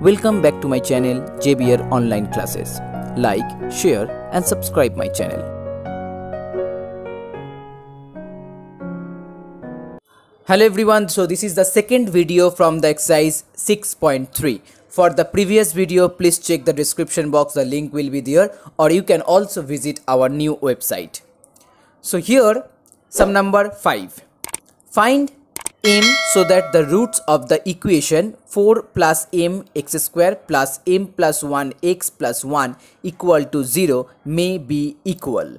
Welcome back to my channel JBR Online Classes. Like, share and subscribe my channel. Hello everyone, so this is the second video from the exercise 6.3. For the previous video, please check the description box, the link will be there, or you can also visit our new website. So here, sum number 5. Find m so that the roots of the equation 4 plus m x square plus m plus 1 x plus 1 equal to 0 may be equal.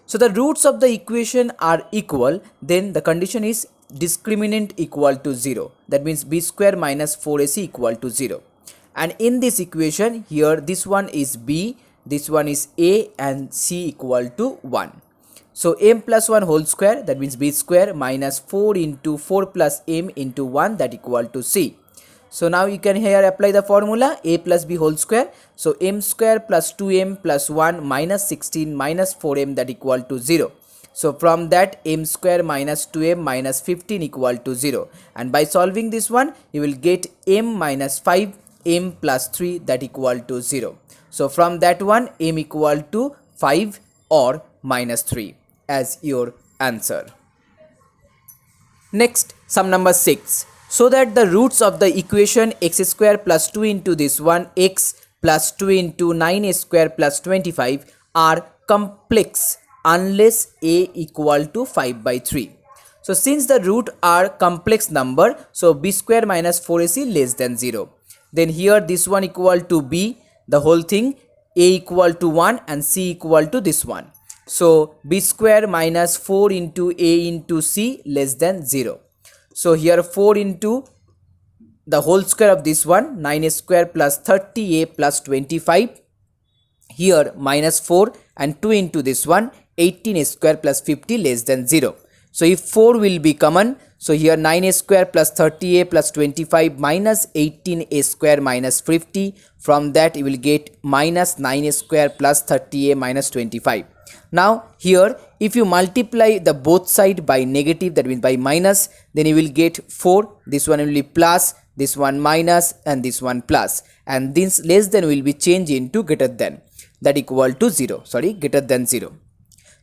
So the roots of the equation are equal, then the condition is discriminant equal to 0. That means b square minus 4ac equal to 0. And in this equation, here this one is b, this one is a, and c equal to 1. So m plus 1 whole square, that means b square minus 4 into 4 plus m into 1, that equal to c. So now you can here apply the formula a plus b whole square. So m square plus 2m plus 1 minus 16 minus 4m, that equal to 0. So from that, m square minus 2m minus 15 equal to 0. And by solving this one, you will get m minus 5 m plus 3, that equal to 0. So from that one, m equal to 5 or minus 3 as your answer. Next, sum number 6. So that the roots of the equation x square plus 2 into this one x plus 2 into 9a square plus 25 are complex unless a equal to 5 by 3. So since the root are complex number, so b square minus 4ac less than 0. Then here this one equal to b, the whole thing, a equal to 1 and c equal to this one. So b square minus 4 into a into c less than 0. So here 4 into the whole square of this one, 9a square plus 30a plus 25. Here minus 4 and 2 into this one, 18a square plus 50 less than 0. So if 4 will be common, so here 9a square plus 30a plus 25 minus 18a square minus 50. From that you will get minus 9a square plus 30a minus 25. Now here if you multiply the both side by negative, that means by minus, then you will get 4. This one will be plus, this one minus, and this one plus. And this less than will be changed into greater than, that equal to 0. Greater than 0.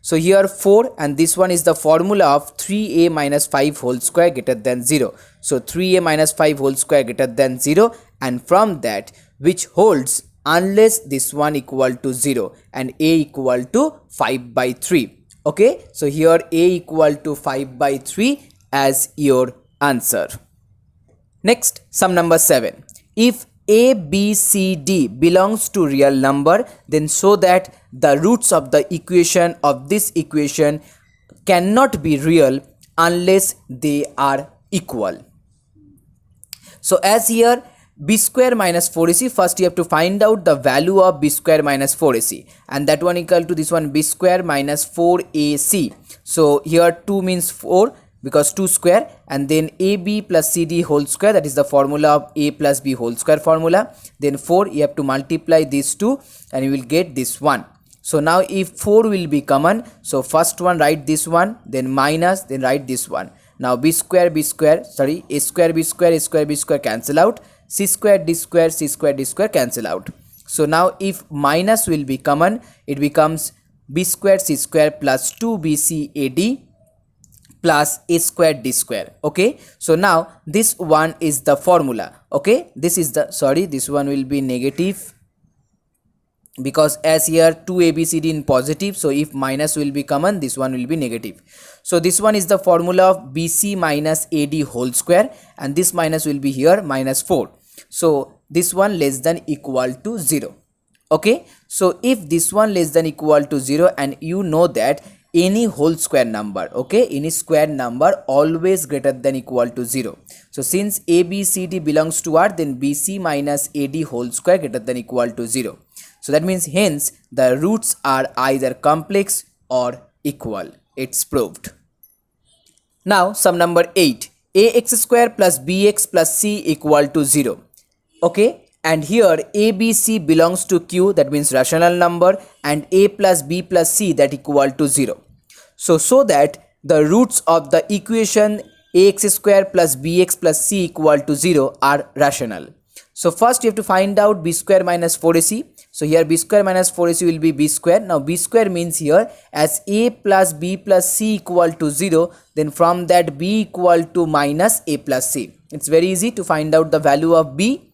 So here 4 and this one is the formula of 3a minus 5 whole square greater than 0. So 3a minus 5 whole square greater than 0, and from that which holds unless this one equal to 0 and a equal to 5 by 3. Okay, so here a equal to 5 by 3 as your answer. Next, sum number 7. If a, b, c, d belongs to real number, then so that the roots of the equation of this equation cannot be real unless they are equal. So as here b square minus 4ac, first you have to find out the value of b square minus 4ac, and that one equal to this one b square minus 4ac. So here 2 means 4 because 2 square, and then ab plus cd whole square, that is the formula of a plus b whole square formula. Then 4 you have to multiply these two and you will get this one. So now if 4 will be common, so first one write this one, then minus, then write this one. Now a square b square cancel out, c square d square cancel out. So now if minus will be common, it becomes b square c square plus 2bcad plus a square d square. Okay, so now this one is the formula. Okay, this is the, this one will be negative because as here 2abcd in positive, so if minus will be common, this one will be negative. So this one is the formula of bc minus ad whole square, and this minus will be here minus 4. So this one less than equal to 0. Okay, so if this one less than equal to 0, and you know that any whole square number, okay, any square number always greater than equal to 0. So since abcd belongs to R, then bc minus ad whole square greater than equal to 0. So that means hence the roots are either complex or equal. It's proved. Now sum number 8. ax square plus bx plus c equal to 0. Okay, and here abc belongs to q, that means rational number, and a plus b plus c, that equal to 0. So that the roots of the equation ax square plus bx plus c equal to 0 are rational. So first you have to find out b square minus 4ac. So here b square minus 4ac will be b square. Now b square means here as a plus b plus c equal to 0, then from that b equal to minus a plus c. It's very easy to find out the value of b.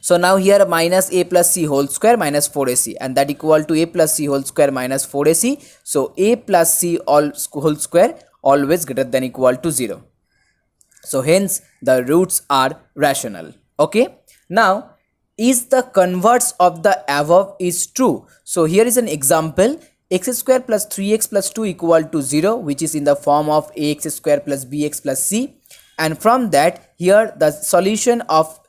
So now here minus a plus c whole square minus 4ac, and that equal to a plus c whole square minus 4ac. So a plus c all whole square always greater than equal to 0. So hence the roots are rational. Okay. Now is the converse of the above is true. So here is an example. X square plus 3x plus 2 equal to 0, which is in the form of ax square plus bx plus c. And from that here the solution of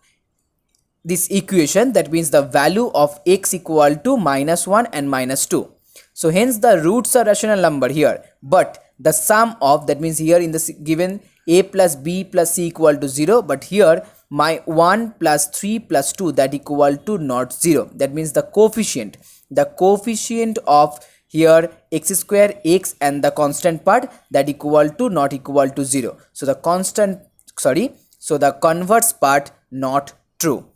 this equation, that means the value of x equal to minus 1 and minus 2. So hence the roots are rational number here, but the sum of, that means here in the given a plus b plus c equal to 0, but here my 1 plus 3 plus 2 that equal to not 0. That means the coefficient of here x square x and the constant part that equal to not equal to 0. So the the converse part not true.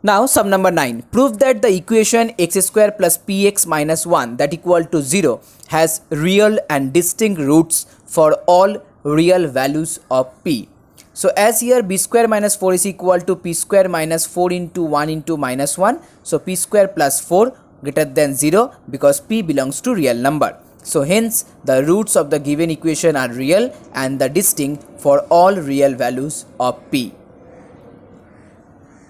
Now sum number 9. Prove that the equation x square plus px minus 1 that equal to 0 has real and distinct roots for all real values of p. So as here b square minus 4 is equal to p square minus 4 into 1 into minus 1. So p square plus 4 greater than 0 because p belongs to real number. So hence the roots of the given equation are real and the distinct for all real values of p.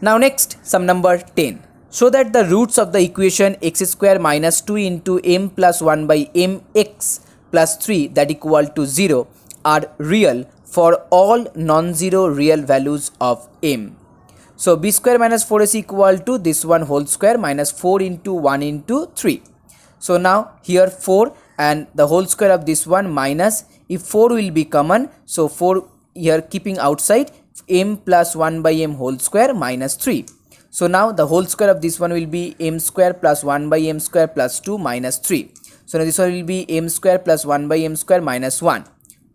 Now next, sum number 10. Show that the roots of the equation x square minus 2 into m plus 1 by mx plus 3 that equal to 0 are real for all non-zero real values of m. So b square minus 4 is equal to this one whole square minus 4 into 1 into 3. So now here 4 and the whole square of this one minus, if 4 will be common, so 4 here keeping outside, m plus 1 by m whole square minus 3. So now the whole square of this one will be m square plus 1 by m square plus 2 minus 3. So now this one will be m square plus 1 by m square minus 1.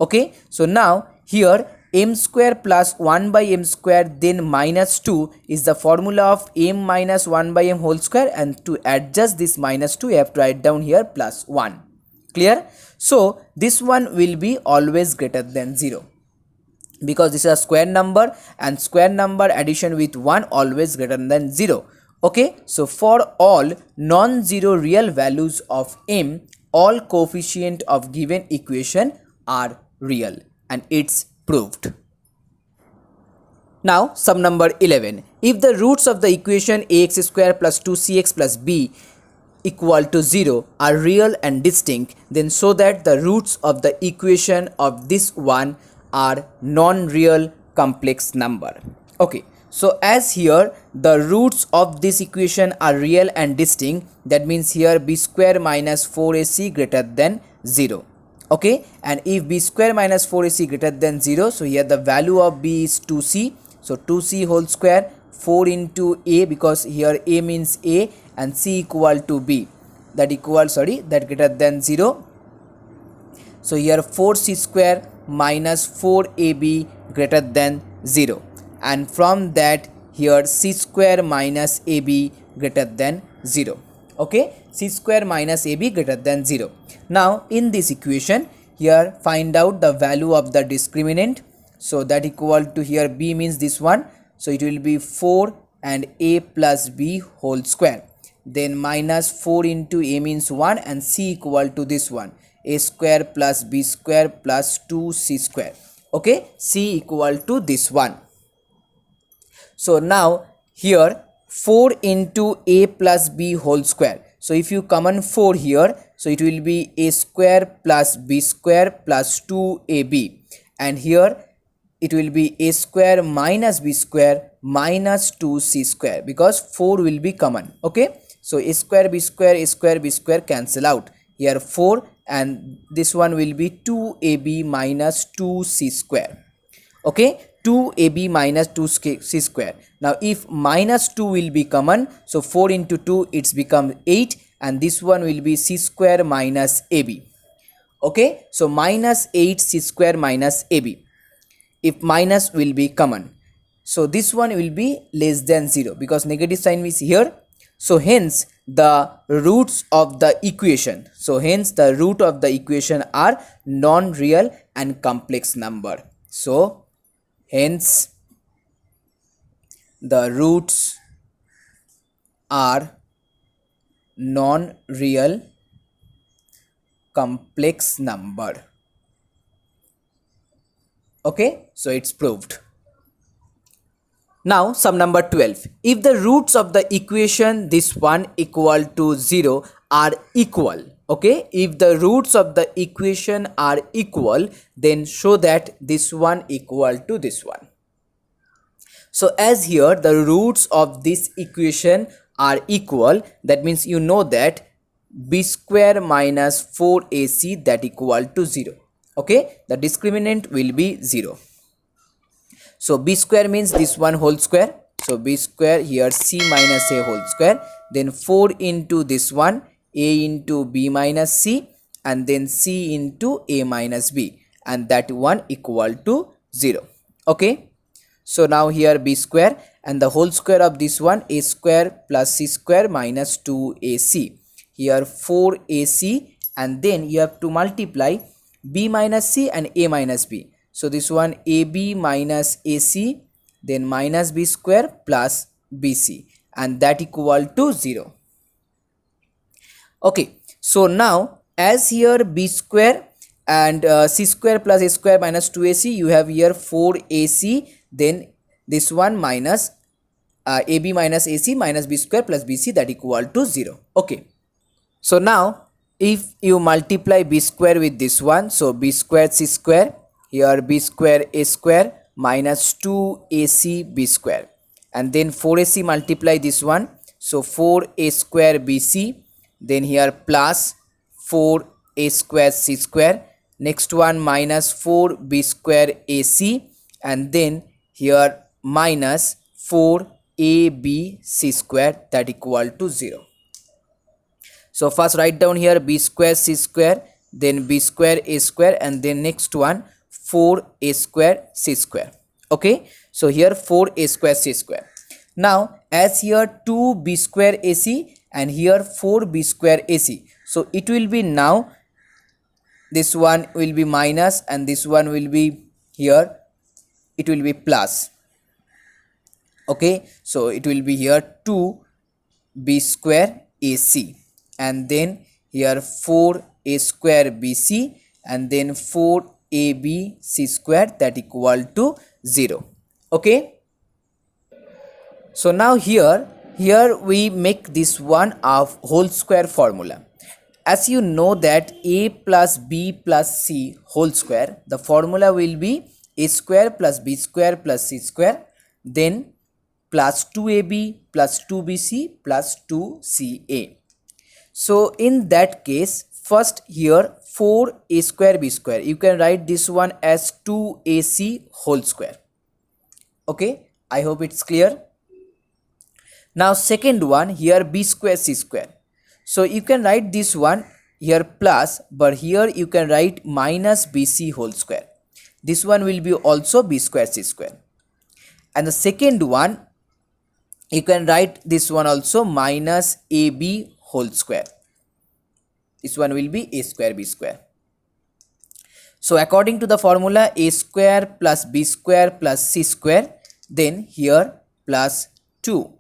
Okay. So now here m square plus 1 by m square then minus 2 is the formula of m minus 1 by m whole square, and to adjust this minus 2 you have to write down here plus 1. Clear? So this one will be always greater than 0. Because this is a square number and square number addition with 1 always greater than 0. Okay, so for all non-zero real values of m, all coefficient of given equation are real and it's proved. Now sum number 11. If the roots of the equation ax square plus 2cx plus b equal to 0 are real and distinct, then show that the roots of the equation of this one are non-real complex number. Okay, so as here the roots of this equation are real and distinct, that means here b square minus 4ac greater than 0. Okay, and if b square minus 4ac greater than 0, so here the value of b is 2c. So 2c whole square 4 into a, because here a means a and c equal to b, that greater than 0. So here 4c square minus 4ab greater than 0, and from that here c square minus ab greater than 0. Okay, c square minus ab greater than 0. Now in this equation here find out the value of the discriminant. So that equal to here b means this one, so it will be 4 and a plus b whole square, then minus 4 into a means 1 and c equal to this one, a square plus b square plus 2c square. Okay, c equal to this one. So now here 4 into a plus b whole square. So if you common 4 here, so it will be a square plus b square plus 2ab, and here it will be a square minus b square minus 2c square, because 4 will be common. Okay, so a square b square cancel out. Here 4 and this one will be 2ab minus 2c square. Okay, 2ab minus 2c square. Now if minus 2 will be common, so 4 into 2 it's become 8, and this one will be c square minus ab. Okay, so minus 8 c square minus ab if minus will be common. So this one will be less than 0 because negative sign is here. So hence the roots of the equation, are non-real and complex number. So hence the roots are non-real complex number. Okay, so it's proved. Now sum number 12. If the roots of the equation this one equal to 0 are equal, okay, if the roots of the equation are equal, then show that this one equal to this one. So as here the roots of this equation are equal, that means you know that b square minus 4ac that equal to 0. Okay, the discriminant will be 0. So b square means this one whole square. So b square here c minus a whole square. Then 4 into this one a into b minus c, and then c into a minus b, and that one equal to 0. Okay. So now here b square and the whole square of this one a square plus c square minus 2ac. Here 4ac, and then you have to multiply b minus c and a minus b. So this one ab minus ac, then minus b square plus bc, and that equal to 0. Okay, so now as here b square and c square plus a square minus 2ac, you have here 4ac, then this one minus ab minus ac minus b square plus bc, that equal to 0. Okay, so now if you multiply b square with this one, so b square c square, here b square a square minus 2ac b square, and then 4ac multiply this one, so 4a square bc, then here plus 4a square c square, next one minus 4b square ac, and then here minus 4abc square, that equal to 0. So first write down here b square c square, then b square a square, and then next one 4a square c square. Okay, so here 4a square c square. Now as here 2b square ac and here 4b square ac, so it will be now this one will be minus and this one will be here, it will be plus. Okay, so it will be here 2b square ac, and then here 4a square bc, and then 4abc square, that equal to 0. Okay, so now here we make this one of whole square formula. As you know that a plus b plus c whole square, the formula will be a square plus b square plus c square, then plus 2ab plus 2bc plus 2ca. So in that case, first here 4a square b square, you can write this one as 2ac whole square. Okay, I hope it's clear. Now second one here b square c square, so you can write this one here plus, but here you can write minus bc whole square. This one will be also b square c square, and the second one you can write this one also minus ab whole square. This one will be a square b square. So according to the formula, a square plus b square plus c square, then here plus 2.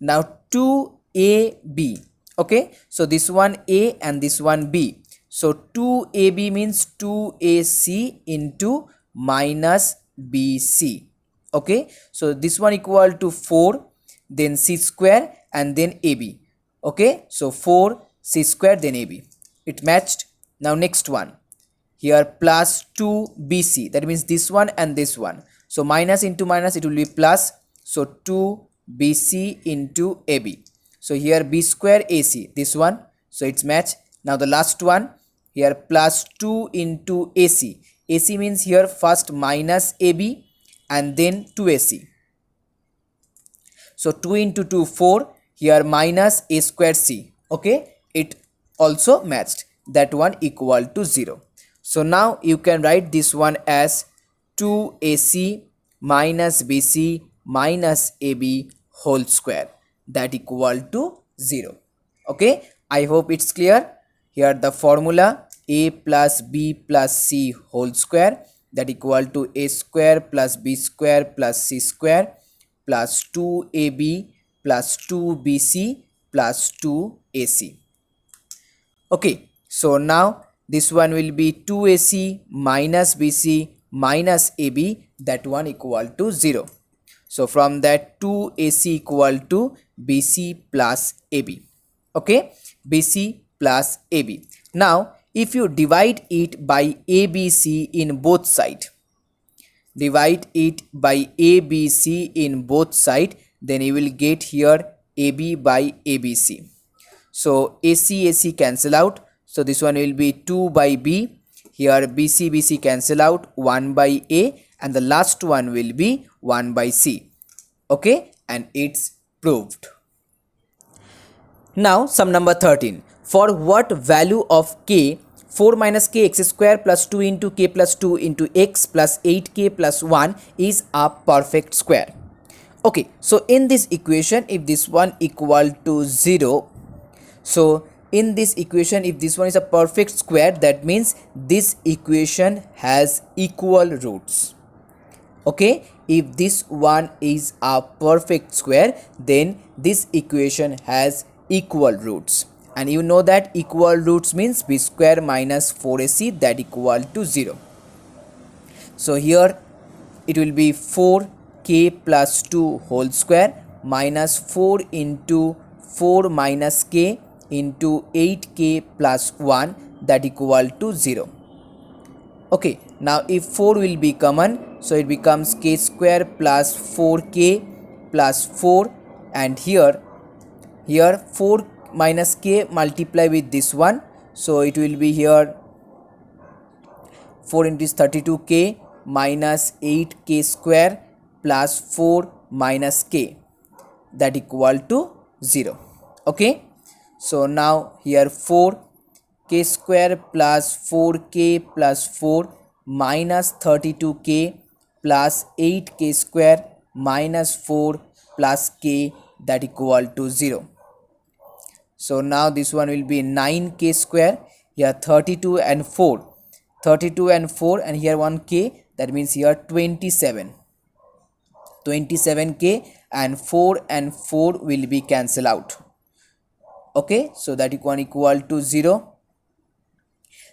Now 2ab. Okay, so this one a and this one b. So 2ab means 2ac into minus bc. Okay, so this one equal to 4, then c square and then ab. Okay, so 4 c square then ab. It matched. Now next one here plus 2bc, that means this one and this one. So minus into minus, it will be plus. So 2bc into ab. So here b square ac, this one, so it's matched. Now the last one here plus 2 into ac. AC means here first minus ab and then 2ac. So 2 into 2 4, here minus a square c. Okay, it also matched. That one equal to 0. So now you can write this one as 2ac minus BC minus AB whole square, that equal to 0. Okay, I hope it's clear. Here the formula: A plus B plus C whole square, that equal to A square plus B square plus C square plus 2AB plus 2BC plus 2AC. Okay, so now this one will be 2AC minus BC minus AB, that one equal to 0. So from that, 2AC equal to BC plus AB. Okay, BC plus AB. Now if you divide it by ABC in both sides, divide it by ABC in both sides, then you will get here AB by ABC. So AC AC cancel out, so this one will be 2 by B. Here BC BC cancel out, 1 by A, and the last one will be 1 by C. Okay, and it's proved. Now sum number 13. For what value of k 4 minus k x square plus 2 into k plus 2 into x plus 8k plus 1 is a perfect square? Okay, so in this equation, if this one equal to 0, so in this equation, if this one is a perfect square, that means this equation has equal roots. Okay, if this one is a perfect square, then this equation has equal roots, and you know that equal roots means b square minus 4ac, that equal to 0. So here it will be 4k plus 2 whole square minus 4 into 4 minus k into 8k plus 1, that equal to 0. Okay, now if 4 will be common, so it becomes k square plus 4k plus 4, and here 4 minus k multiply with this one, so it will be here 4 into 32k minus 8k square plus 4 minus k, that equal to 0. Okay, so now here 4 k square plus 4k plus 4 minus 32k plus 8k square minus 4 plus k, that equal to 0. So now this one will be 9k square, here 32 and 4, and here 1k, that means here 27k, and 4 will be cancel out. Okay, so that one equal to 0.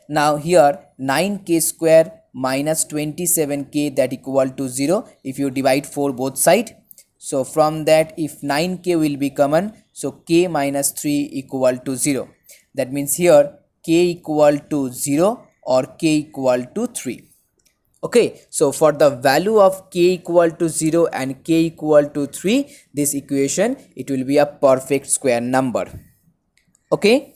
Now here 9k square minus 27k, that equal to 0 if you divide 4 both side. So from that, if 9k will be common, so k minus 3 equal to 0. That means here k equal to 0 or k equal to 3. Okay, so for the value of k equal to 0 and k equal to 3, this equation, it will be a perfect square number. Okay,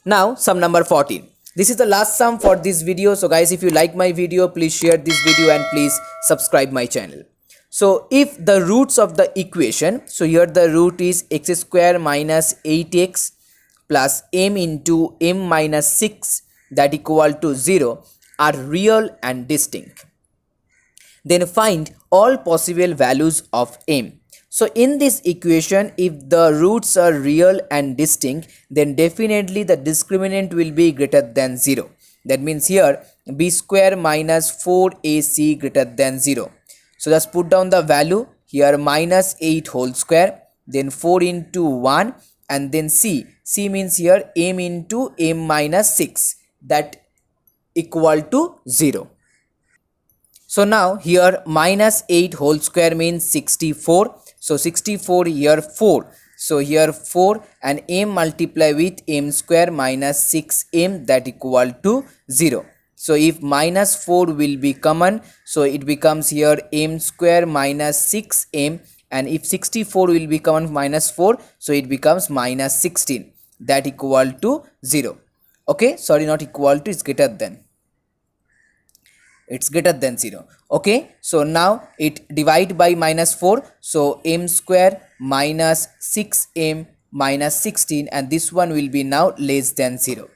now sum number 14. This is the last sum for this video. So guys, if you like my video, please share this video and please subscribe my channel. So if the roots of the equation, so here the root is x square minus 8x plus m into m minus 6, that equal to 0, are real and distinct, then find all possible values of m. So in this equation, if the roots are real and distinct, then definitely the discriminant will be greater than 0. That means here b square minus 4ac greater than 0. So just put down the value here, minus 8 whole square, then 4 into 1, and then c means here m into m minus 6, that equal to 0. So now here minus 8 whole square means 64. So 64 here 4. So here 4 and m multiply with m square minus 6m, that equal to 0. So if minus 4 will be common, so it becomes here m square minus 6m, and if 64 will be common minus 4, so it becomes minus 16, that equal to 0. Okay, sorry, not equal to, it's greater than. It's greater than 0. Okay, so now it divide by minus 4, so m square minus 6m minus 16, and this one will be now less than 0.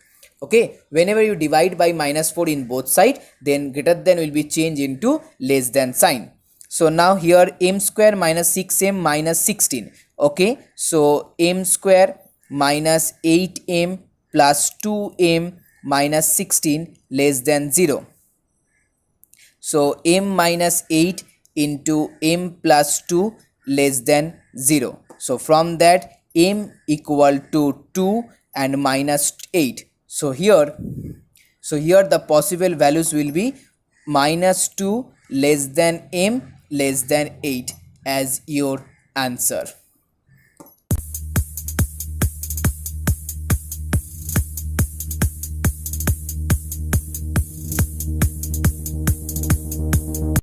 Okay, whenever you divide by minus 4 in both side, then greater than will be changed into less than sign. So now here m square minus 6m minus 16. Okay, so m square minus 8m plus 2m minus 16 less than 0. So m minus 8 into m plus 2 less than 0. So from that m equal to 2 and minus 8. So here the possible values will be minus 2 less than m less than 8 as your answer.